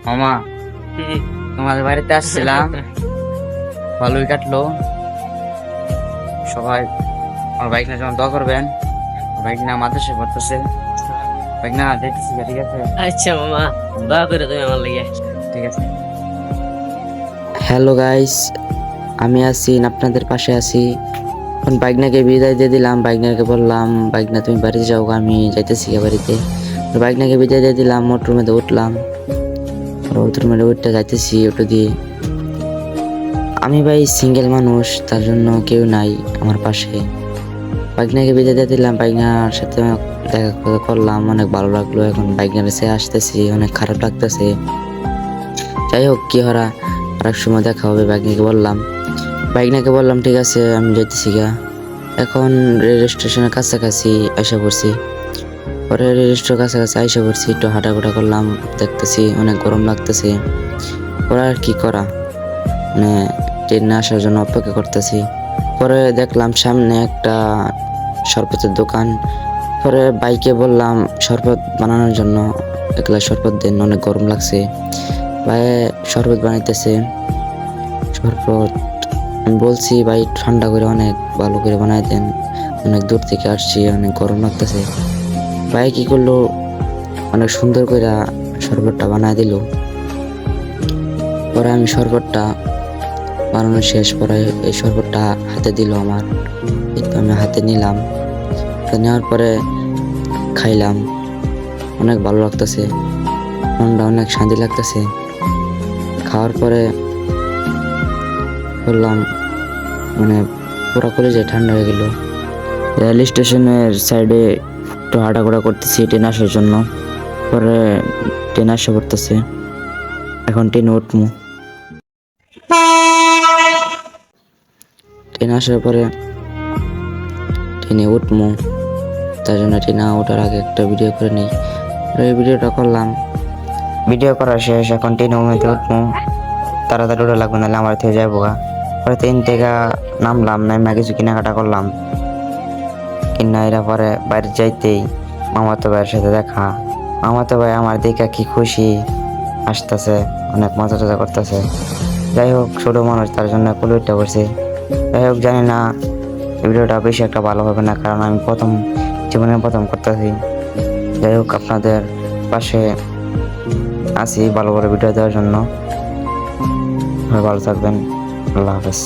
মামা, তোমাদের বাড়িতে আসছিলাম, ভালোই কাটলো। সবাই আমার বাইক নিয়ে যেমন দোয়া করবেন। বাইক না মাদ্রাসায় পড়তেছে, বাইক না দেখতেছি। ঠিক আছে, আচ্ছা মামা, দোয়া করে তুমি আমার লাগে। ঠিক আছে। হ্যালো গাইস, আমি আছি আপনাদের পাশে আছি। এখন বাইকনাকে বিদায় দিয়ে দিলাম। বাইকনাকে বললাম, বাইকনা তুমি বাড়িতে যাও, আমি যাইতেছি বাড়িতে। তো বাইকনাকে বিদায় দিয়ে দিলাম, মোটর মধ্যে উঠলাম। মোটর মধ্যে উঠতে যাইতেছি অটো দিয়ে। আমি ভাই সিঙ্গেল মানুষ, তার জন্য কেউ নাই আমার পাশে। বাইকনাকে বিদায় দিয়ে দিলাম, বাইকনার সাথে দেখা করলাম, অনেক ভালো লাগলো। এখন বাইকনার কাছে আসতেছি, অনেক খারাপ লাগতেছে। যাই হোক, কি হরা আরেক সময় দেখা হবে। বাইকনাকে বললাম ঠিক আছে, আমি যেতেছি গা। এখন রেল স্টেশনের কাছাকাছি এসে পড়ছি। পরে রেল স্টেশনের কাছাকাছি এসে পড়ছি, একটু হাঁটাঘোটা করলাম। দেখতেছি অনেক গরম লাগতেছে। পরে আর কি করা, মানে ট্রেনে আসার জন্য অপেক্ষা করতেছি। পরে দেখলাম সামনে একটা শরবতের দোকান। পরে বাইকে বললাম শরবত বানানোর জন্য, একলা শরবত দেন, অনেক গরম লাগছে। ভাই শরবত বানাইতেছে। শরবত আমি বলছি ভাই ঠান্ডা করে অনেক ভালো করে বানাই দেন, অনেক দূর থেকে আসছি, অনেক গরম লাগতেছে। ভাই কি করলো, অনেক সুন্দর করে শরবতটা বানাই দিল। পরে আমি শরবতটা বানানো শেষ, পরে এই শরবতটা হাতে দিল আমার। আমি হাতে নিলাম, নেওয়ার পরে খাইলাম। অনেক ভালো লাগতেছে, মনটা অনেক শান্তি লাগতেছে। খাওয়ার পরে বললাম, মানে পুরো কলেজে ঠান্ডা হয়ে গেল। রেল স্টেশনের সাইডে একটু হাঁটাঘোড়া করতেছি ট্রেন আসার জন্য। পরে ট্রেন আসা পড়তেছে, এখন ট্রেনে উঠবো। ট্রেন আসার পরে ট্রেনে উঠবো, তার জন্য ট্রেনে ওঠার আগে একটা ভিডিও করে নিই। এই ভিডিওটা করলাম, ভিডিও করা শেষ। এখন ট্রেনে উঠবো, তাড়াতাড়ি ওটা লাগবে, নাহলে আমার থেকে যাবো গা। পরে 3 টাকা নামলাম, নামে কিছু কেনাকাটা করলাম। কিনা এরা পরে বাইরে যাইতেই মামাতো ভাইয়ের সাথে দেখা। মামাতো ভাই আমার দেখা কি খুশি, আসতেছে, অনেক মজা টজা করতেছে। যাই হোক, ছোট মানুষ, তার জন্য কুলুইটা করছে। যাই হোক, জানি না ভিডিওটা বেশি একটা ভালো হবে না, কারণ আমি জীবনে প্রথম করতেছি। যাই হোক, আপনাদের পাশে আছি ভালো করে ভিডিও দেওয়ার জন্য। ভালো থাকবেন, আল্লাহ হাফেজ।